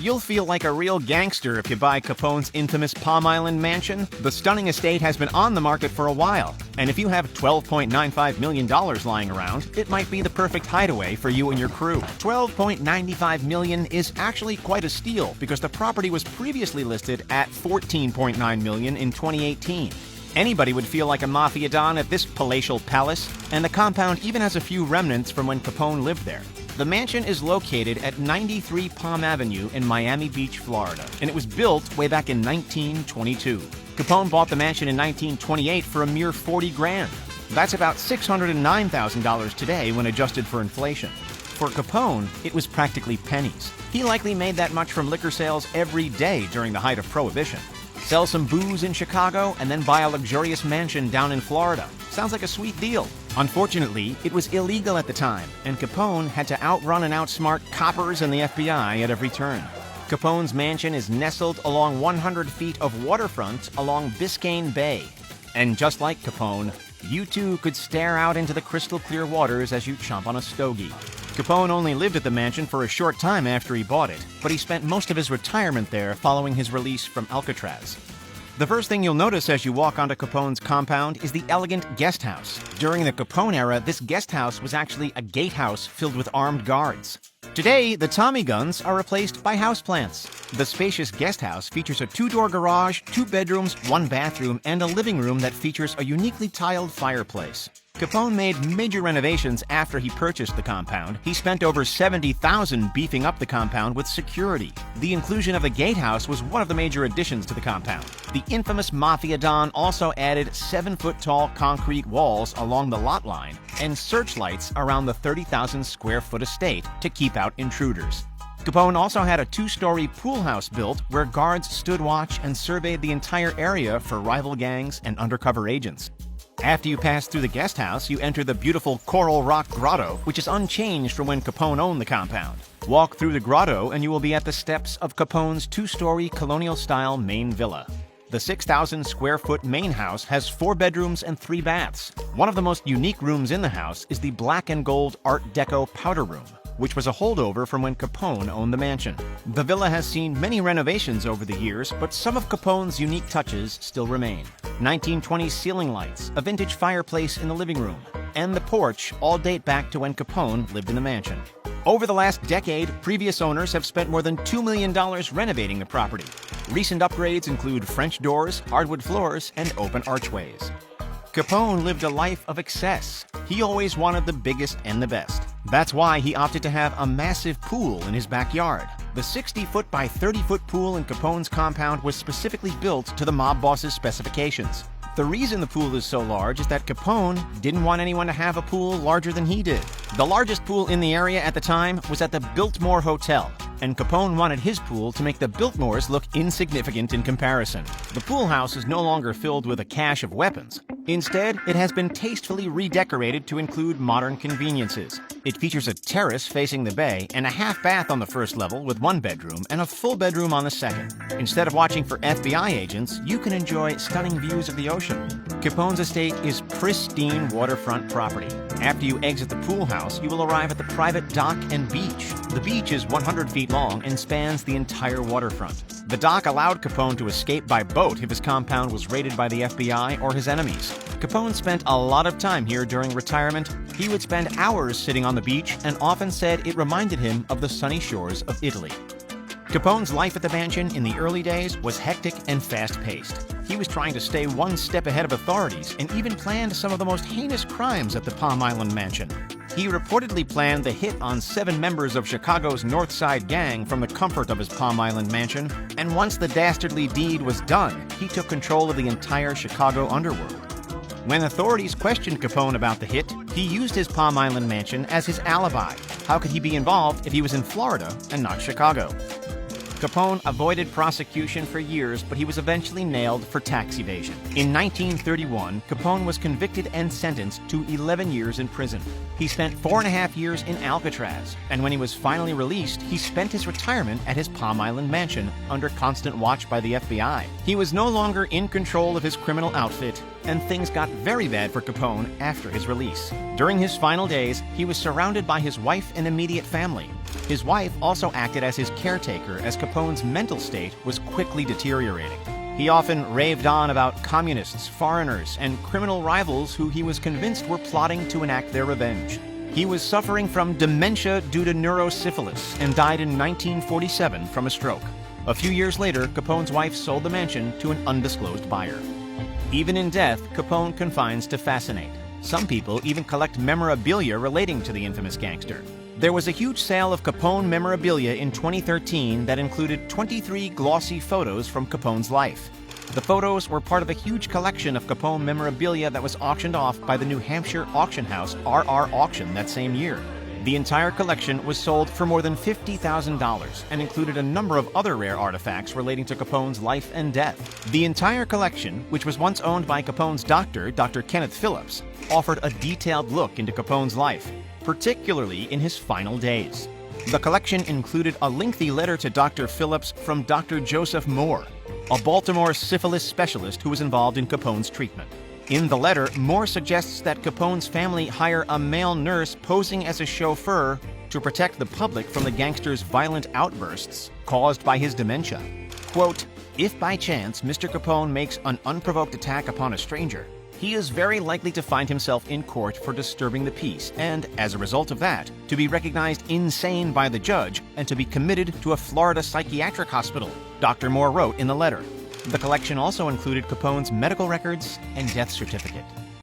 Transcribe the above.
You'll feel like a real gangster if you buy Capone's infamous Palm Island mansion. The stunning estate has been on the market for a while, and if you have $12.95 million lying around, it might be the perfect hideaway for you and your crew. $12.95 million is actually quite a steal because the property was previously listed at $14.9 million in 2018. Anybody would feel like a mafia don at this palatial palace, and the compound even has a few remnants from when Capone lived there. The mansion is located at 93 Palm Avenue in Miami Beach, Florida, and it was built way back in 1922. Capone bought the mansion in 1928 for a mere $40 grand. That's about $609,000 today when adjusted for inflation. For Capone, it was practically pennies. He likely made that much from liquor sales every day during the height of Prohibition. Sell some booze in Chicago and then buy a luxurious mansion down in Florida. Sounds like a sweet deal. Unfortunately, it was illegal at the time, and Capone had to outrun and outsmart coppers and the FBI at every turn. Capone's mansion is nestled along 100 feet of waterfront along Biscayne Bay. And just like Capone, you too could stare out into the crystal clear waters as you chomp on a stogie. Capone only lived at the mansion for a short time after he bought it, but he spent most of his retirement there following his release from Alcatraz. The first thing you'll notice as you walk onto Capone's compound is the elegant guest house. During the Capone era, this guest house was actually a gatehouse filled with armed guards. Today, the Tommy guns are replaced by houseplants. The spacious guest house features a 2-door garage, 2 bedrooms, 1 bathroom, and a living room that features a uniquely tiled fireplace. Capone made major renovations after he purchased the compound. He spent over $70,000 beefing up the compound with security. The inclusion of the gatehouse was one of the major additions to the compound. The infamous Mafia Don also added 7-foot-tall concrete walls along the lot line and searchlights around the 30,000 square foot estate to keep out intruders. Capone also had a 2-story pool house built where guards stood watch and surveyed the entire area for rival gangs and undercover agents. After you pass through the guest house, you enter the beautiful Coral Rock Grotto, which is unchanged from when Capone owned the compound. Walk through the grotto and you will be at the steps of Capone's 2-story colonial-style main villa. The 6,000 square foot main house has 4 bedrooms and 3 baths. One of the most unique rooms in the house is the black and gold Art Deco powder room, which was a holdover from when Capone owned the mansion. The villa has seen many renovations over the years, but some of Capone's unique touches still remain. 1920s ceiling lights, a vintage fireplace in the living room, and the porch all date back to when Capone lived in the mansion. Over the last decade, previous owners have spent more than $2 million renovating the property. Recent upgrades include French doors, hardwood floors, and open archways. Capone lived a life of excess. He always wanted the biggest and the best. That's why he opted to have a massive pool in his backyard. The 60-foot by 30-foot pool in Capone's compound was specifically built to the mob boss's specifications. The reason the pool is so large is that Capone didn't want anyone to have a pool larger than he did. The largest pool in the area at the time was at the Biltmore Hotel, and Capone wanted his pool to make the Biltmores look insignificant in comparison. The pool house is no longer filled with a cache of weapons. Instead, it has been tastefully redecorated to include modern conveniences. It features a terrace facing the bay and a half bath on the first level with 1 bedroom and a full bedroom on the second. Instead of watching for FBI agents, you can enjoy stunning views of the ocean. Capone's estate is pristine waterfront property. After you exit the pool house, you will arrive at the private dock and beach. The beach is 100 feet long and spans the entire waterfront. The dock allowed Capone to escape by boat if his compound was raided by the FBI or his enemies. Capone spent a lot of time here during retirement. He would spend hours sitting on the beach and often said it reminded him of the sunny shores of Italy. Capone's life at the mansion in the early days was hectic and fast-paced. He was trying to stay one step ahead of authorities and even planned some of the most heinous crimes at the Palm Island mansion. He reportedly planned the hit on 7 members of Chicago's North Side gang from the comfort of his Palm Island mansion, and once the dastardly deed was done, he took control of the entire Chicago underworld. When authorities questioned Capone about the hit, he used his Palm Island mansion as his alibi. How could he be involved if he was in Florida and not Chicago? Capone avoided prosecution for years, but he was eventually nailed for tax evasion. In 1931, Capone was convicted and sentenced to 11 years in prison. He spent 4.5 years in Alcatraz, and when he was finally released, he spent his retirement at his Palm Island mansion under constant watch by the FBI. He was no longer in control of his criminal outfit. and things got very bad for Capone after his release. During his final days, he was surrounded by his wife and immediate family. His wife also acted as his caretaker as Capone's mental state was quickly deteriorating. He often raved on about communists, foreigners, and criminal rivals who he was convinced were plotting to enact their revenge. He was suffering from dementia due to neurosyphilis and died in 1947 from a stroke. A few years later, Capone's wife sold the mansion to an undisclosed buyer. Even in death, Capone confines to fascinate. Some people even collect memorabilia relating to the infamous gangster. There was a huge sale of Capone memorabilia in 2013 that included 23 glossy photos from Capone's life. The photos were part of a huge collection of Capone memorabilia that was auctioned off by the New Hampshire auction house RR Auction that same year. The entire collection was sold for more than $50,000 and included a number of other rare artifacts relating to Capone's life and death. The entire collection, which was once owned by Capone's doctor, Dr. Kenneth Phillips, offered a detailed look into Capone's life, particularly in his final days. The collection included a lengthy letter to Dr. Phillips from Dr. Joseph Moore, a Baltimore syphilis specialist who was involved in Capone's treatment. In the letter, Moore suggests that Capone's family hire a male nurse posing as a chauffeur to protect the public from the gangster's violent outbursts caused by his dementia. Quote, "If by chance Mr. Capone makes an unprovoked attack upon a stranger, he is very likely to find himself in court for disturbing the peace and, as a result of that, to be recognized insane by the judge and to be committed to a Florida psychiatric hospital," Dr. Moore wrote in the letter. The collection also included Capone's medical records and death certificate.